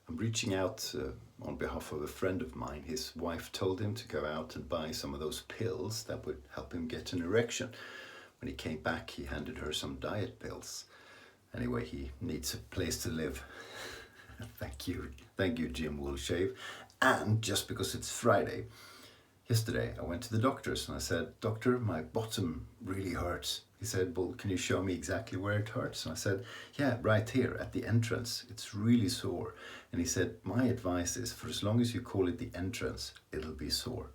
I'm reaching out on behalf of a friend of mine. His wife told him to go out and buy some of those pills that would help him get an erection. When he came back, he handed her some diet pills. Anyway, he needs a place to live. Thank you, Jim will shave. And just because it's Friday, yesterday I went to the doctor's and I said, "Doctor, my bottom really hurts." He said, "Well, can you show me exactly where it hurts?" And I said, "Yeah, right here at the entrance. It's really sore." And he said, "My advice is, for as long as you call it the entrance, it'll be sore."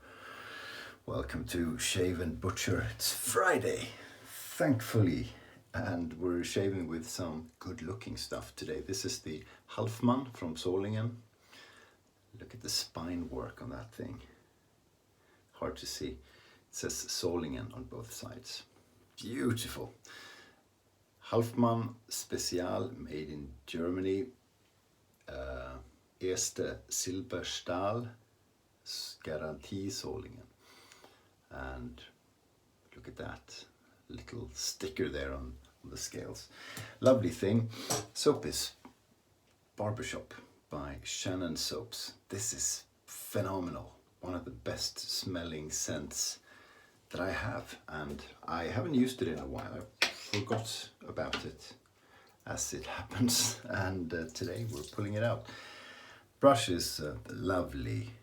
Welcome to Shave&Butcher. It's Friday, thankfully. And we're shaving with some good looking stuff today. This is the Halfmann from Solingen. Look at the spine work on that thing. Hard to see. It says Solingen on both sides. Beautiful. Halfmann Special, made in Germany. Erste Silberstahl, Garantie Solingen. And look at that little sticker there on the scales. Lovely thing. Soap is Barbershop by Shannon soaps. This is phenomenal. One of the best smelling scents that I have, and I haven't used it in a while. I forgot about it, as it happens, and today we're pulling it out. Brush is the lovely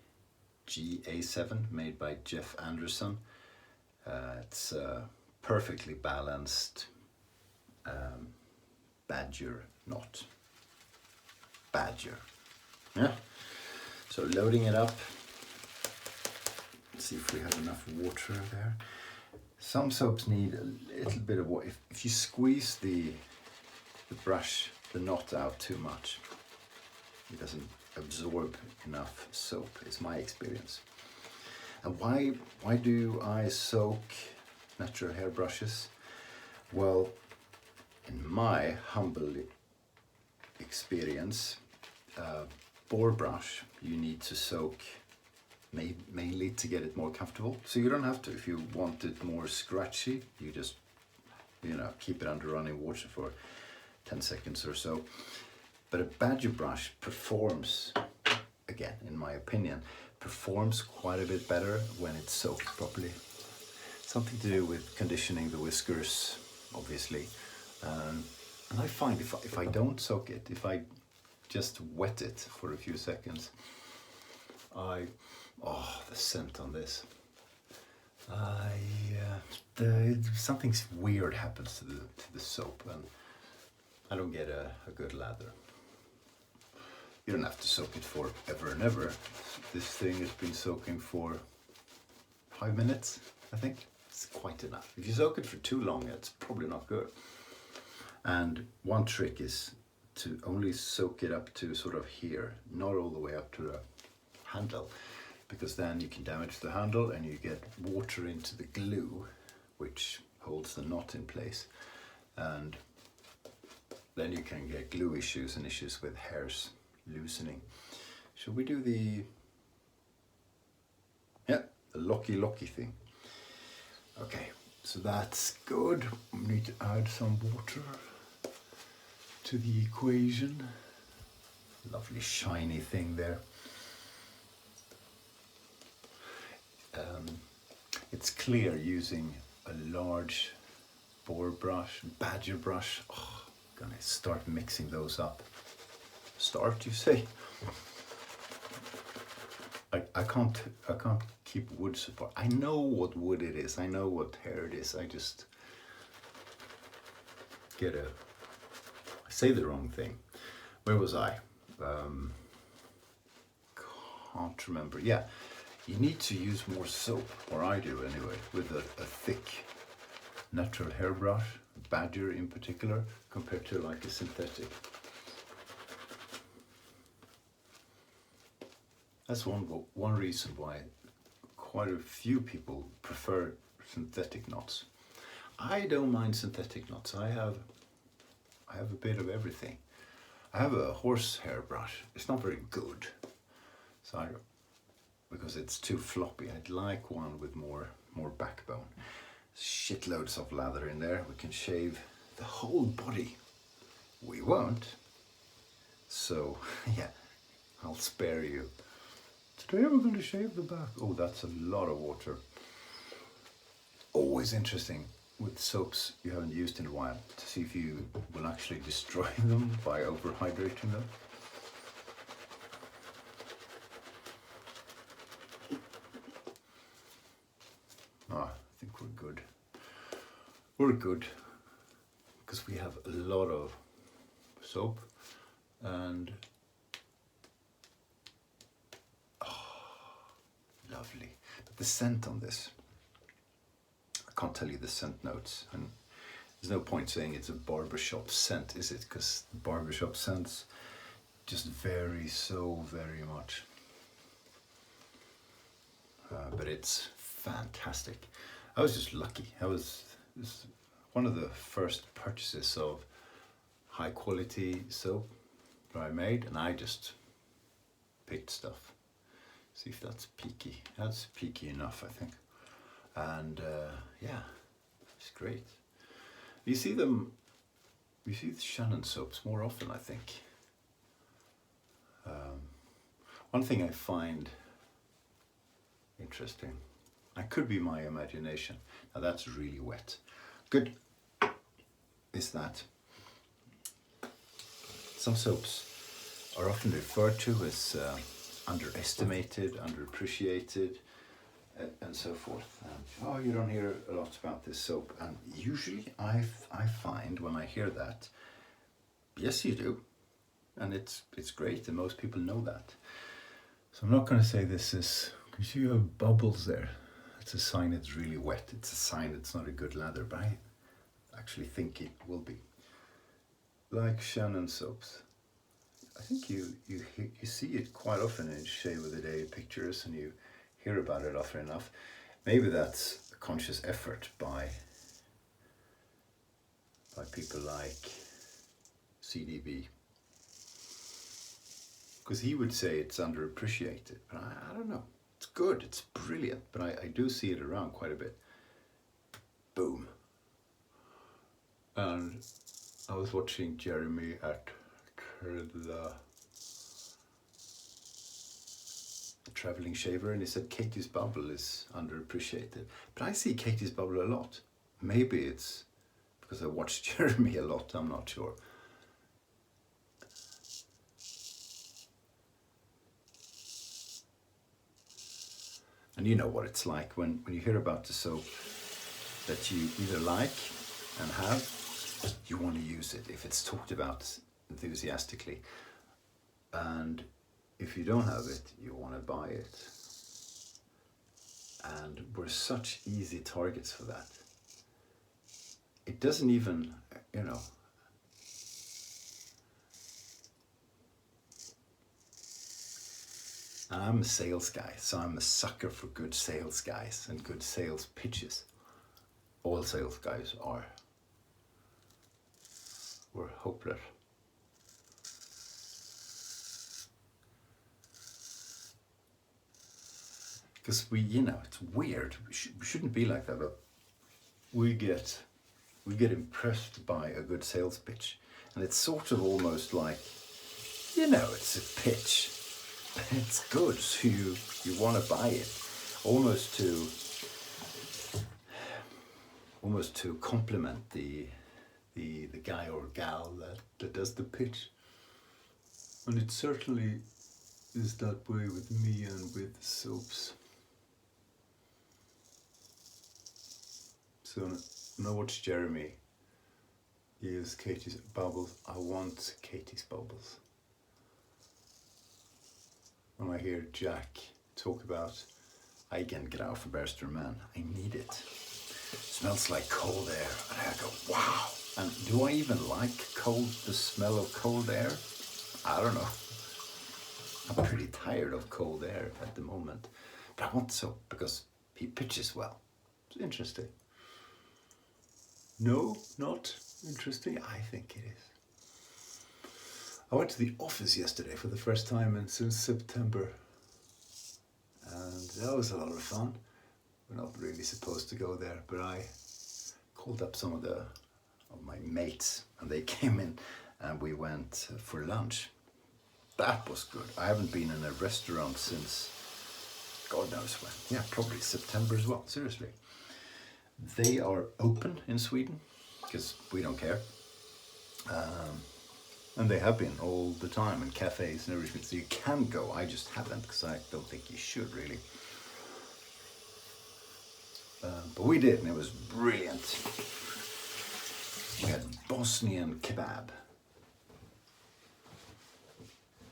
GA7 made by Jeff Anderson. It's perfectly balanced badger knot. Badger. Yeah. So loading it up. Let's see if we have enough water there. Some soaps need a little bit of water. If you squeeze the brush, the knot out too much, it doesn't absorb enough soap, is my experience. And why do I soak natural hair brushes? Well, in my humble experience, boar brush you need to soak mainly to get it more comfortable. So you don't have to. If you want it more scratchy, you just keep it under running water for 10 seconds or so. But a badger brush performs, again in my opinion, performs quite a bit better when it's soaked properly. Something to do with conditioning the whiskers, obviously. And I find if I don't soak it, if I just wet it for a few seconds, the scent on this. Something weird happens to the soap, and I don't get a good lather. You don't have to soak it for ever and ever. This thing has been soaking for 5 minutes, I think. It's quite enough. If you soak it for too long, it's probably not good. And one trick is to only soak it up to sort of here, not all the way up to the handle, because then you can damage the handle and you get water into the glue, which holds the knot in place. And then you can get glue issues and issues with hairs loosening. Should we do the locky thing? Okay, so that's good. We need to add some water to the equation. Lovely shiny thing there. It's clear using a large boar brush, badger brush. Oh, gonna start mixing those up. Start, you say? I can't keep woods apart. I know what wood it is. I know what hair it is. I just I say the wrong thing. Where was I? Can't remember. Yeah, you need to use more soap, or I do anyway, with a thick natural hair brush, badger in particular, compared to like a synthetic. That's one reason why quite a few people prefer synthetic knots. I don't mind synthetic knots. I have a bit of everything. I have a horsehair brush. It's not very good, because it's too floppy. I'd like one with more backbone. Shitloads of lather in there. We can shave the whole body. We won't. So yeah, I'll spare you. Today we're going to shave the back. Oh, that's a lot of water. Always interesting with soaps you haven't used in a while to see if you will actually destroy them by overhydrating them. I think we're good. We're good because we have a lot of soap and lovely. But the scent on this, I can't tell you the scent notes, and there's no point saying it's a barbershop scent, is it? Because barbershop scents just vary so very much. But it's fantastic. I was just lucky. This one of the first purchases of high quality soap that I made, and I just picked stuff. See if that's peaky. That's peaky enough, I think. And yeah, it's great. You see the Shannon soaps more often, I think. One thing I find interesting, it could be my imagination. Now that's really wet. Good is that some soaps are often referred to as underestimated, underappreciated, and so forth. Oh, you don't hear a lot about this soap. And usually I find when I hear that, yes you do. And it's great, and most people know that. So I'm not going to say this is, because you have bubbles there. It's a sign it's really wet. It's a sign it's not a good lather, but I actually think it will be. Like Shannon soaps. I think you see it quite often in Shave of the Day pictures, and you hear about it often enough. Maybe that's a conscious effort by people like CDB. Because he would say it's underappreciated, but I don't know. It's good, it's brilliant, but I do see it around quite a bit. Boom. And I was watching Jeremy at the Traveling Shaver, and he said Katie's Bubble is underappreciated. But I see Katie's Bubble a lot. Maybe it's because I watch Jeremy a lot, I'm not sure. And you know what it's like when you hear about the soap that you either like and have, you want to use it if it's talked about enthusiastically. And if you don't have it, you want to buy it. And we're such easy targets for that. It doesn't even, you know, and I'm a sales guy, so I'm a sucker for good sales guys and good sales pitches. All sales guys are. We're hopeless. Because it's weird. We shouldn't be like that, but we get impressed by a good sales pitch, and it's sort of almost like, it's a pitch. It's good, so you want to buy it, almost to compliment the guy or gal that does the pitch. And it certainly is that way with me and with soaps. So when I watch Jeremy use Katie's Bubbles, I want Katie's Bubbles. When I hear Jack talk about Eigen Grau for Bersterman, I need it. Smells like cold air, and I go, wow. And do I even like the smell of cold air? I don't know. I'm pretty tired of cold air at the moment, but I want soap because he pitches well. It's interesting. No, not interesting. I think it is. I went to the office yesterday for the first time since September, and that was a lot of fun. We're not really supposed to go there, but I called up some of my mates, and they came in, and we went for lunch. That was good. I haven't been in a restaurant since God knows when. Yeah, probably September as well. Seriously. They are open in Sweden because we don't care. And they have been all the time in cafes and everything. So you can go. I just haven't because I don't think you should really. But we did and it was brilliant. We had Bosnian kebab.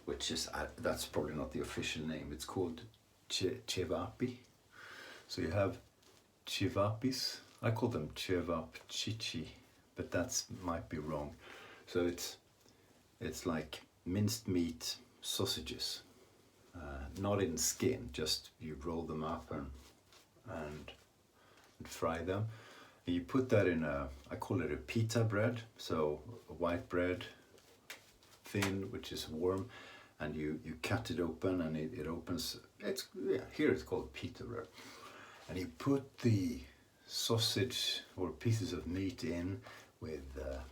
Which is, that's probably not the official name. It's called cevapi. So you have cevapis. I call them cevapcici, but that might be wrong. So it's like minced meat sausages, not in skin. Just you roll them up and fry them. And you put that in I call it a pita bread. So a white bread, thin, which is warm. And you cut it open and it opens, here it's called pita bread. And you put the sausage or pieces of meat in with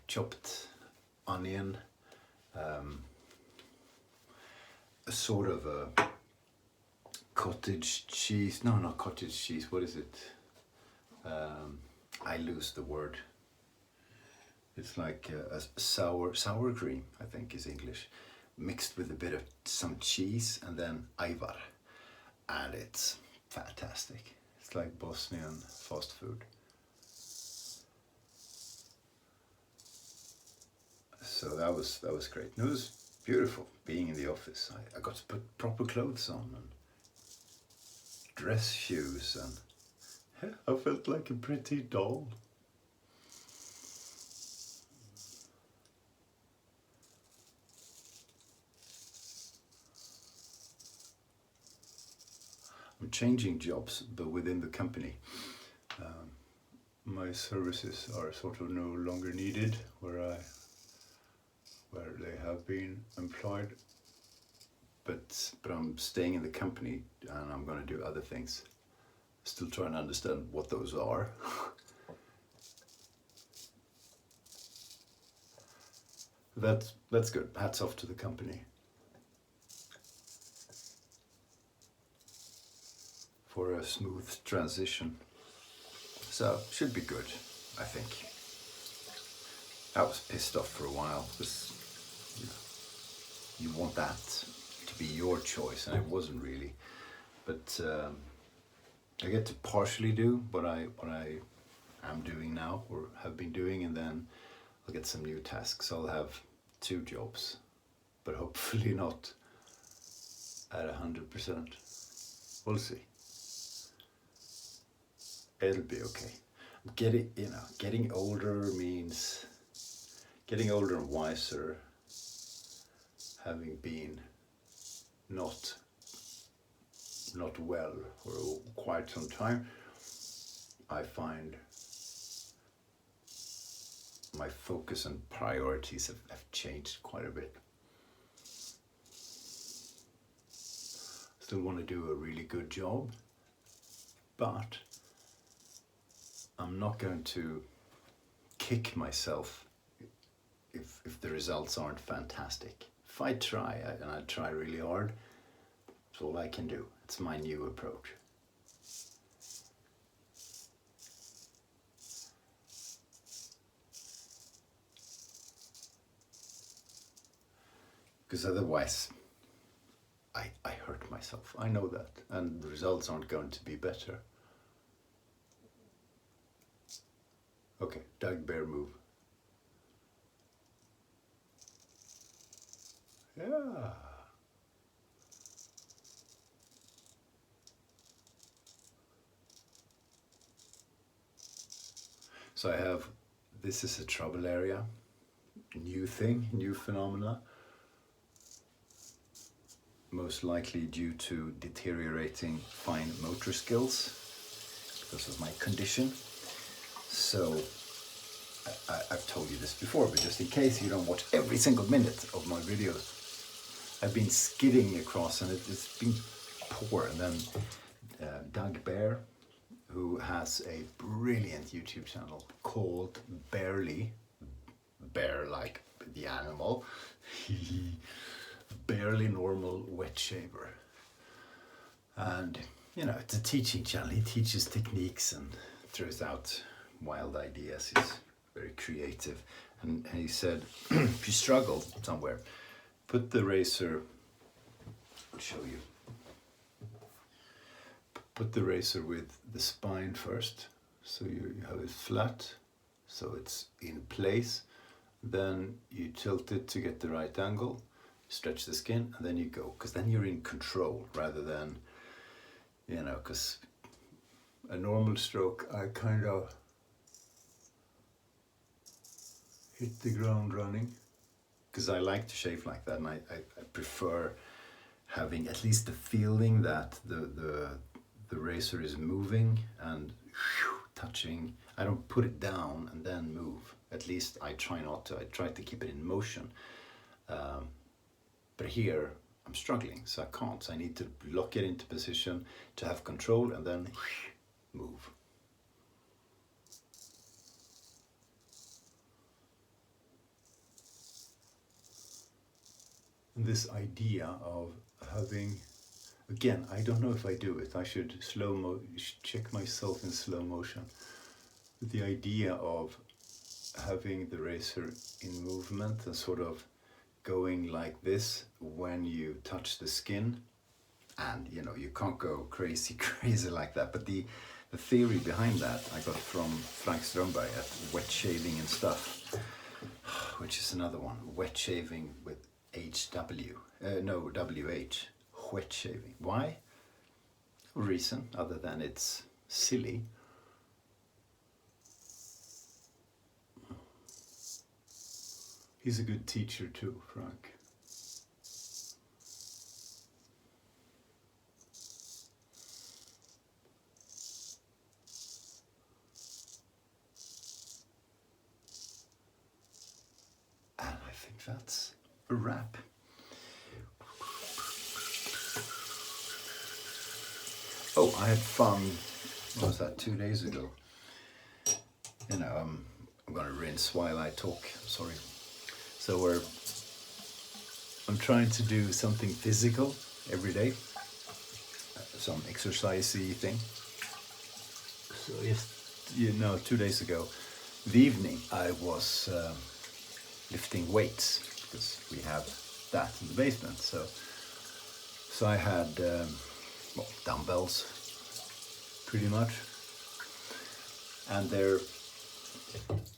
chopped onion, a sort of a cottage cheese, no, not cottage cheese, what is it? I lose the word. It's like a sour cream, I think is English. Mixed with a bit of some cheese and then ayvar, and it's fantastic. It's like Bosnian fast food. So that was great. And it was beautiful being in the office. I got to put proper clothes on and dress shoes, and I felt like a pretty doll. I'm changing jobs, but within the company. My services are sort of no longer needed where they have been employed. But I'm staying in the company and I'm going to do other things. Still trying to understand what those are. That's good. Hats off to the company for a smooth transition. So, should be good, I think. I was pissed off for a while because you want that to be your choice, and it wasn't really. But I get to partially do what I am doing now or have been doing, and then I'll get some new tasks. I'll have 2 jobs, but hopefully not at 100%. We'll see. It'll be okay. Getting older means getting older and wiser. Having been not well for quite some time, I find my focus and priorities have changed quite a bit. Still want to do a really good job, but I'm not going to kick myself if the results aren't fantastic. If I try, and I try really hard, it's all I can do. It's my new approach. Because otherwise, I hurt myself. I know that. And the results aren't going to be better. Okay, Doug Bear move. Yeah. So I have, this is a trouble area, new thing, new phenomena, most likely due to deteriorating fine motor skills because of my condition. So I've told you this before, but just in case you don't watch every single minute of my videos, I've been skidding across and it's been poor. And then Doug Bear, who has a brilliant YouTube channel called Barely, bear like the animal, barely normal wet shaver. And, you know, it's a teaching channel. He teaches techniques and throws out wild ideas. He's very creative. And he said, if you struggle somewhere, put the razor, I'll show you. Put the razor with the spine first. So you have it flat, so it's in place. Then you tilt it to get the right angle, stretch the skin, and then you go. Because then you're in control rather than, you know, because a normal stroke, I kind of hit the ground running. Because I like to shave like that, and I prefer having at least the feeling that the razor is moving and touching. I don't put it down and then move. At least I try not to. I try to keep it in motion. But here I'm struggling, so I can't. So I need to lock it into position to have control and then move. And this idea of having, again, I don't know if I do it. I should check myself in slow motion. But the idea of having the razor in movement and sort of going like this when you touch the skin, and you know, you can't go crazy like that, but the theory behind that I got from Frank Strömberg at Wet Shaving and Stuff, which is another one, wet shaving with WH, wet shaving. Why? No reason other than it's silly. He's a good teacher too, Frank. And I think that's a wrap. Oh, I had fun, what was that, 2 days ago? You know, I'm gonna rinse while I talk, sorry. So I'm trying to do something physical every day, some exercisey thing. So yes, you know, 2 days ago, the evening I was lifting weights because we have that in the basement. So I had dumbbells, pretty much, and they're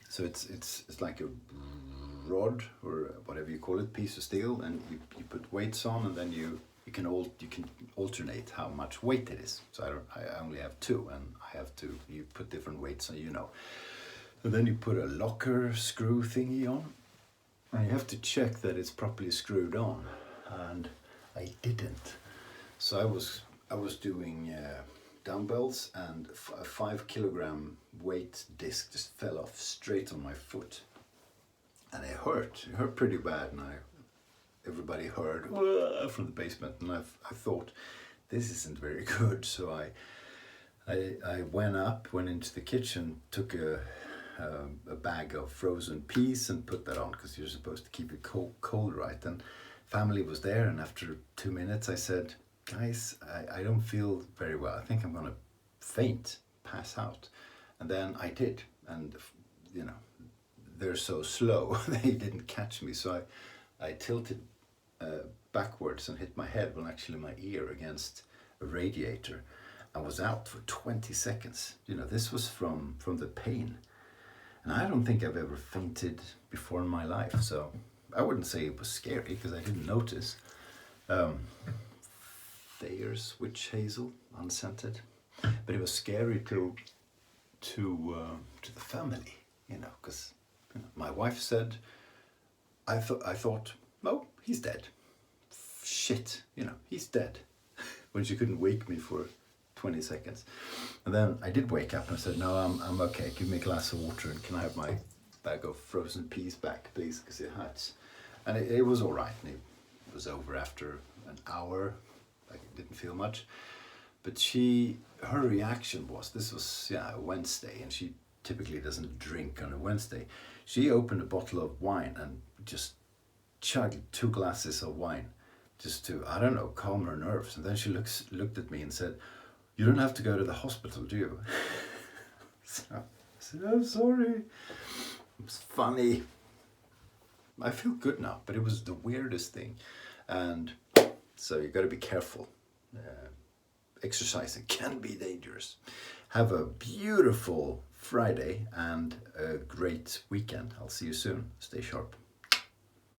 so it's like a rod or whatever you call it, piece of steel, and you put weights on, and then you can alternate how much weight it is. So I only have 2, and you put different weights on, you know, and then you put a locker screw thingy on, and you have to check that it's properly screwed on, and I didn't. So I was doing dumbbells, and a 5 kilogram weight disc just fell off straight on my foot. And it hurt pretty bad, and everybody heard from the basement, and I thought, this isn't very good. So I went into the kitchen, took a bag of frozen peas and put that on, because you're supposed to keep it cold, right? And family was there, and after 2 minutes I said, guys, I don't feel very well. I think I'm gonna faint, pass out. And then I did, and you know, they're so slow, they didn't catch me. So I tilted backwards and hit my head, well actually my ear, against a radiator. I was out for 20 seconds. You know, this was from the pain. And I don't think I've ever fainted before in my life. So I wouldn't say it was scary, because I didn't notice. Thayer's witch hazel, unscented. But it was scary to the family, you know, because my wife said, I thought, oh, he's dead. Shit, you know, he's dead. When she couldn't wake me for 20 seconds. And then I did wake up and I said, no, I'm okay. Give me a glass of water, and can I have my bag of frozen peas back, please? Because it hurts. And it was all right. And it was over after an hour. I didn't feel much. But her reaction was, this was a Wednesday, and she typically doesn't drink on a Wednesday. She opened a bottle of wine and just chugged 2 glasses of wine. just to, I don't know, calm her nerves. And then she looked at me and said, "You don't have to go to the hospital, do you?" So I said, "I'm sorry." It was funny. I feel good now, but it was the weirdest thing. And so you got to be careful. Exercising can be dangerous. Have a beautiful Friday and a great weekend. I'll see you soon. Stay sharp.